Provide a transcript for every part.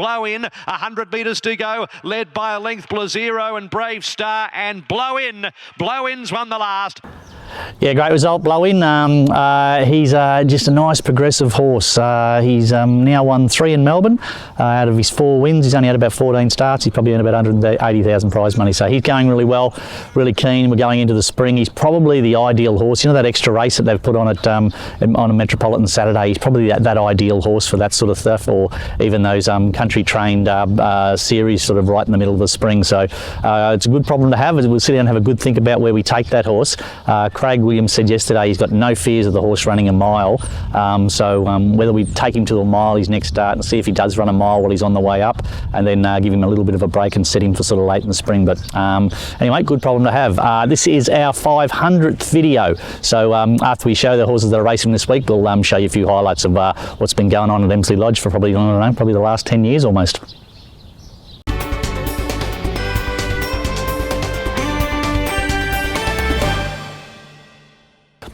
Blow In. 100 metres to go, led by a length Blazero and Brave Star, and Blow In. Blow In's won the last. Yeah, great result, Blow In. He's just a nice progressive horse. He's now won 3 in Melbourne. Out of his 4 wins, he's only had about 14 starts. He's probably earned about 180,000 prize money. So he's going really well, really keen. We're going into the spring. He's probably the ideal horse. You know that extra race that they've put on at on a Metropolitan Saturday? He's probably that ideal horse for that sort of stuff, or even those country trained series sort of right in the middle of the spring. So it's a good problem to have. We'll sit down and have a good think about where we take that horse. Craig Williams said yesterday he's got no fears of the horse running a mile, so whether we take him to a mile his next start and see if he does run a mile while he's on the way up, and then give him a little bit of a break and set him for sort of late in the spring. But anyway, good problem to have. This is our 500th video, so after we show the horses that are racing this week, we'll show you a few highlights of what's been going on at Emsley Lodge for probably, I don't know, probably the last 10 years almost.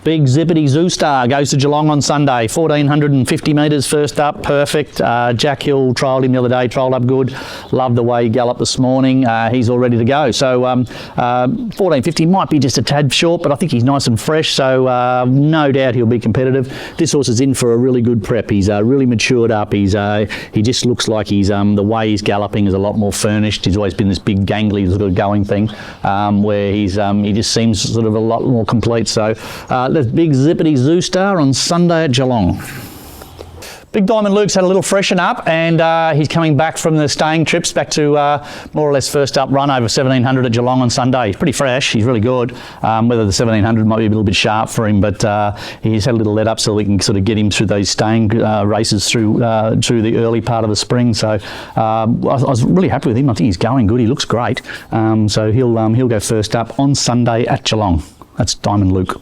Big Zippity Zoustar goes to Geelong on Sunday, 1450 metres first up, perfect. Jack Hill trialled him the other day, trialled up good. Loved the way he galloped this morning. He's all ready to go. So 1450 might be just a tad short, but I think he's nice and fresh, so no doubt he'll be competitive. This horse is in for a really good prep. He's really matured up. He just looks like he's the way he's galloping is a lot more furnished. He's always been this big gangly sort of going thing, where he just seems sort of a lot more complete. So there's Big Zippity Zoustar on Sunday at Geelong. Big Diamond Luke's had a little freshen up, and he's coming back from the staying trips back to more or less first up run over 1700 at Geelong on Sunday. He's pretty fresh, he's really good. Whether the 1700 might be a little bit sharp for him, but he's had a little let up so we can sort of get him through those staying races through the early part of the spring. So I was really happy with him. I think he's going good, he looks great. So he'll go first up on Sunday at Geelong. That's Diamond Luke.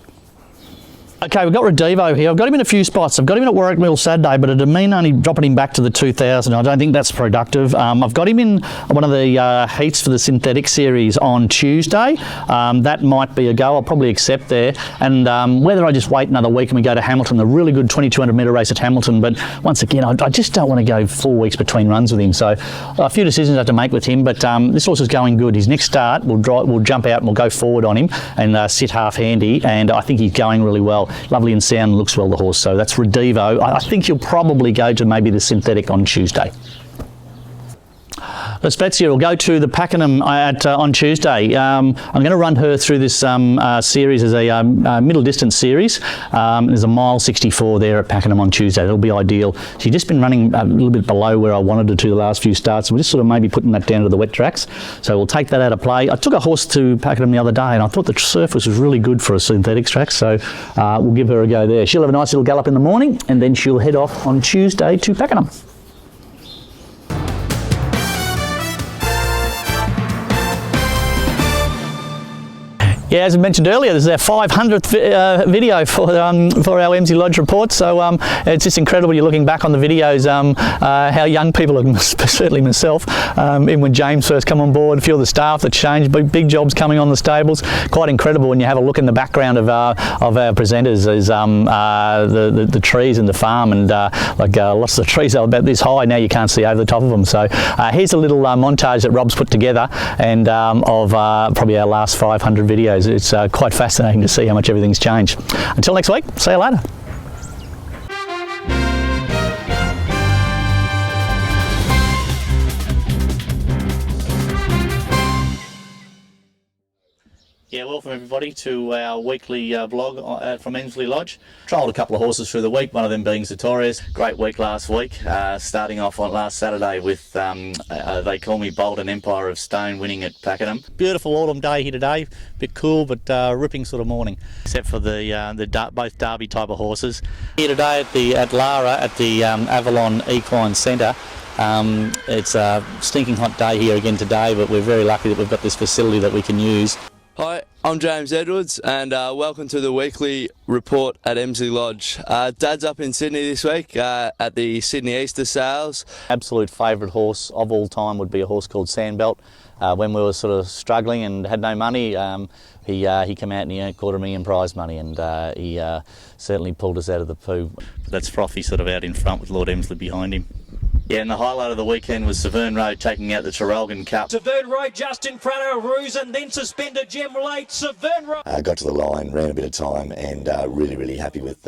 Okay, we've got Reddivo here. I've got him in a few spots. I've got him at Warwick Mill Saturday, but it'd mean only dropping him back to the 2000. I don't think that's productive. I've got him in one of the heats for the synthetic series on Tuesday. That might be a go. I'll probably accept there. And whether I just wait another week and we go to Hamilton, a really good 2200 metre race at Hamilton. But once again, I just don't want to go 4 weeks between runs with him. So a few decisions I have to make with him. But this horse is going good. His next start, we'll jump out and we'll go forward on him and sit half handy. And I think he's going really well. Lovely and sound, looks well, the horse. So that's Reddivo. I think he'll probably go to maybe the synthetic on Tuesday. La Spezia will go to the Pakenham on Tuesday. I'm going to run her through this series as a middle distance series. There's a mile 64 there at Pakenham on Tuesday. That'll be ideal. She's just been running a little bit below where I wanted her to the last few starts. We're just sort of maybe putting that down to the wet tracks. So we'll take that out of play. I took a horse to Pakenham the other day and I thought the surface was really good for a synthetics track. So we'll give her a go there. She'll have a nice little gallop in the morning and then she'll head off on Tuesday to Pakenham. Yeah, as I mentioned earlier, this is our 500th video for our Emsley Lodge Report, so it's just incredible. You're looking back on the videos, how young people, certainly myself, even when James first come on board, a few of the staff that changed, big jobs coming on the stables. Quite incredible when you have a look in the background of our presenters, is the trees in the farm, and lots of the trees are about this high, now you can't see over the top of them. So here's a little montage that Rob's put together, and of probably our last 500 videos. It's quite fascinating to see how much everything's changed. Until next week, see you later. Yeah, welcome everybody to our weekly vlog from Emsley Lodge. Trialled a couple of horses through the week, one of them being Zitorius. Great week last week, starting off on last Saturday with They Call Me Bold and Empire of Stone winning at Pakenham. Beautiful autumn day here today, bit cool but ripping sort of morning, except for the both Derby type of horses. Here today at Lara at the Avalon Equine Centre. It's a stinking hot day here again today, but we're very lucky that we've got this facility that we can use. Hi, I'm James Edwards and welcome to the weekly report at Emsley Lodge. Dad's up in Sydney this week at the Sydney Easter Sales. Absolute favourite horse of all time would be a horse called Sandbelt. When we were sort of struggling and had no money, he came out and he earned $250,000 prize money, and he certainly pulled us out of the poo. That's Frothy sort of out in front with Lord Emsley behind him. Yeah, and the highlight of the weekend was Severn Road taking out the Traralgon Cup. Severn Road just in front of Ruse and then suspended Gem Late. Severn Road. Got to the line, ran a bit of time, and really happy with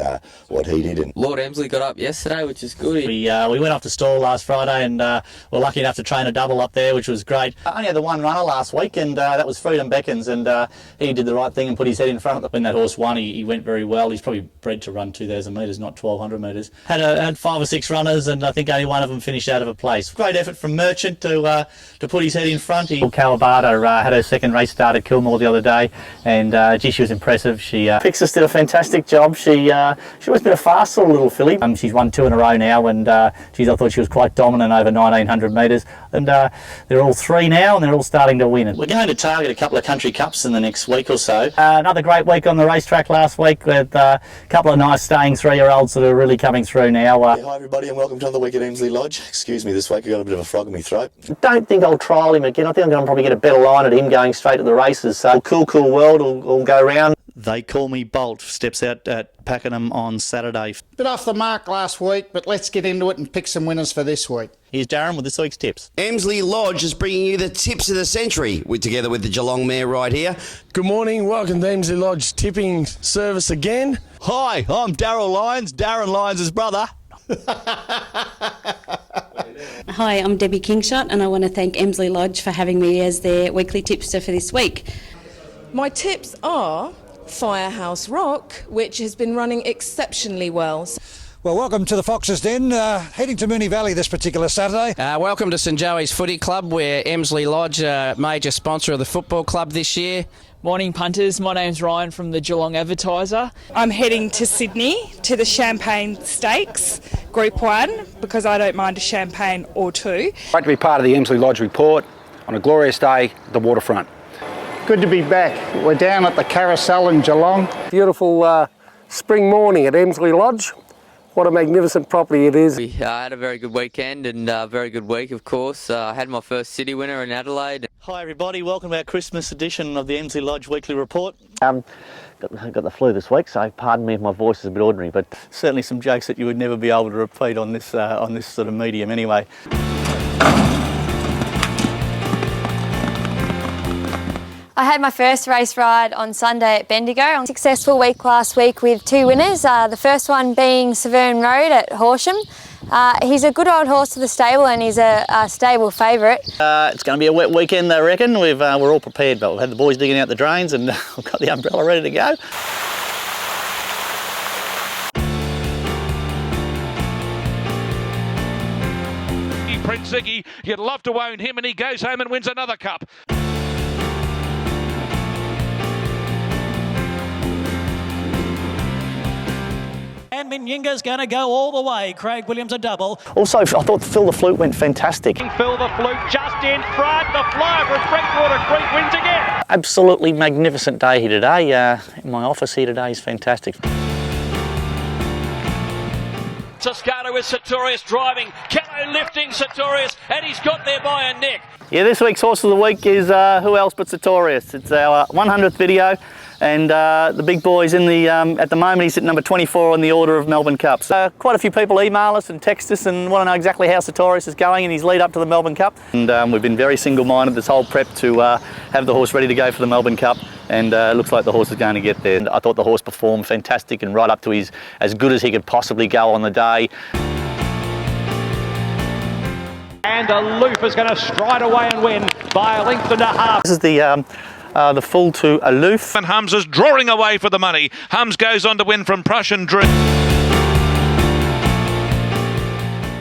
what he did. And Lord Emsley got up yesterday, which is good. We went off to Stall last Friday and were lucky enough to train a double up there, which was great. I only had the one runner last week, and that was Freedom Beckons, and he did the right thing and put his head in front. When that horse won, he went very well. He's probably bred to run 2,000 metres, not 1,200 metres. Had 5 or 6 runners, and I think only one of them finished out of a place. Great effort from Merchant to put his head in front. Kawabata had her second race start at Kilmore the other day, and gee, she was impressive. Pixis did a fantastic job. She was a bit of fast little filly. She's won 2 in a row now, and geez, I thought she was quite dominant over 1,900 metres. And they're all 3 now, and they're all starting to win. We're going to target a couple of country cups in the next week or so. Another great week on the racetrack last week with a couple of nice staying 3-year-olds that are really coming through now. hi everybody, and welcome to another week at Emsley Lodge. Excuse me, this week I got a bit of a frog in my throat. Don't think I'll trial him again. I think I'm going to probably get a better line at him going straight to the races. So Cool World will go round. They Call Me Bolt steps out at Pakenham on Saturday. Bit off the mark last week, but let's get into it and pick some winners for this week. Here's Darren with this week's tips. Emsley Lodge is bringing you the tips of the century, together with the Geelong Mayor right here. Good morning, welcome to Emsley Lodge tipping service again. Hi, I'm Darren Lyons' brother. Hi, I'm Debbie Kingshot, and I want to thank Emsley Lodge for having me as their weekly tipster for this week. My tips are Firehouse Rock, which has been running exceptionally well. Well, welcome to the Foxes Den, heading to Moonee Valley this particular Saturday. Welcome to St Joey's Footy Club, where Emsley Lodge, a major sponsor of the football club this year. Morning punters, my name's Ryan from the Geelong Advertiser. I'm heading to Sydney to the Champagne Stakes, Group 1, because I don't mind a champagne or 2. Great to be part of the Emsley Lodge Report on a glorious day at the waterfront. Good to be back. We're down at the Carousel in Geelong. Beautiful spring morning at Emsley Lodge. What a magnificent property it is. We had a very good weekend and a very good week, of course. I had my first city winner in Adelaide. Hi everybody, welcome to our Christmas edition of the Emsley Lodge Weekly Report. Got the flu this week, so pardon me if my voice is a bit ordinary, but certainly some jokes that you would never be able to repeat on this sort of medium anyway. I had my first race ride on Sunday at Bendigo. A successful week last week with 2 winners, the first one being Severn Road at Horsham. He's a good old horse to the stable, and he's a stable favourite. It's going to be a wet weekend, I reckon. We're all prepared, but we've had the boys digging out the drains and we've got the umbrella ready to go. Prince Ziggy, you'd love to own him, and he goes home and wins another cup. And Minyinga's going to go all the way. Craig Williams a double. Also, I thought Phil the Flute went fantastic. Phil the Flute just in front. The flyover at Breakwater Creek wins again. Absolutely magnificent day here today. My office here today is fantastic. Toscano with Sartorius driving. Kello lifting Sartorius, and he's got there by a neck. Yeah, this week's Horse of the Week is who else but Sartorius. It's our 100th video, and the big boy's in the, at the moment he's at number 24 on the order of Melbourne Cups. Quite a few people email us and text us and want to know exactly how Sartorius is going in his lead up to the Melbourne Cup. And we've been very single-minded this whole prep to have the horse ready to go for the Melbourne Cup, and it looks like the horse is going to get there. And I thought the horse performed fantastic and right up to his as good as he could possibly go on the day. And Aloof is going to stride away and win by a length and a half. This is the full to Aloof. And Hums is drawing away for the money. Hums goes on to win from Prussian Dream.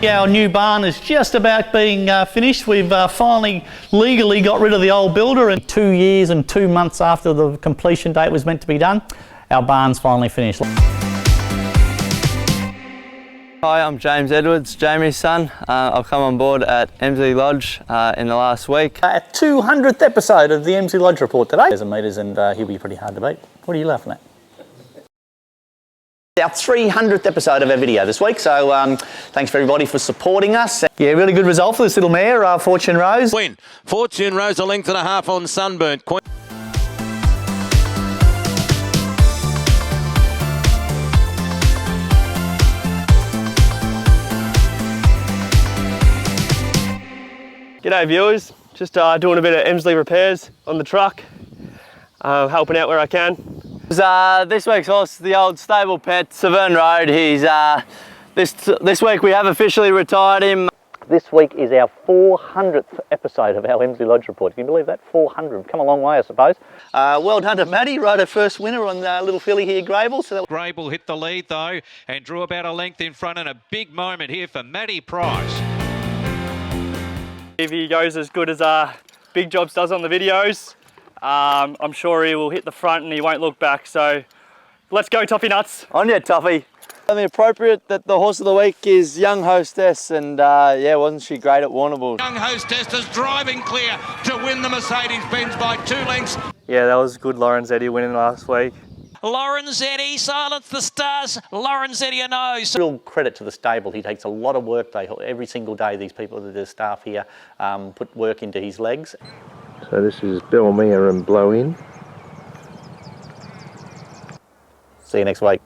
Our new barn is just about being finished. We've finally legally got rid of the old builder, and 2 years and 2 months after the completion date was meant to be done, our barn's finally finished. Hi, I'm James Edwards, Jamie's son. I've come on board at Emsley Lodge in the last week. Our 200th episode of the Emsley Lodge Report today. 1,000 metres, and he'll be pretty hard to beat. What are you laughing at? Our 300th episode of our video this week, so thanks for everybody for supporting us. Yeah, really good result for this little mare, Fortune Rose. Win. Fortune Rose a length and a half on Sunburnt. G'day viewers, just doing a bit of Emsley repairs on the truck, helping out where I can. This week's horse, the old stable pet, Severn Road. He's this week we have officially retired him. This week is our 400th episode of our Emsley Lodge Report. Can you believe that? 400. Come a long way, I suppose. Well done to Matty. Rode her first winner on little filly here, Grable. So Grable hit the lead though and drew about a length in front, and a big moment here for Matty Price. If he goes as good as Big Jobs does on the videos, I'm sure he will hit the front and he won't look back. So let's go, Toffee Nuts. On you, Toffee. I mean, appropriate that the horse of the week is Young Hostess, and yeah, wasn't she great at Warrnambool? Young Hostess is driving clear to win the Mercedes-Benz by 2 lengths. Yeah, that was good. Lorenzetti winning last week. Lorenzetti, silence the stars. Lorenzetti a nose. Real credit to the stable. He takes a lot of work. Every single day, these people, the staff here, put work into his legs. So this is Belmere and Blow In. See you next week.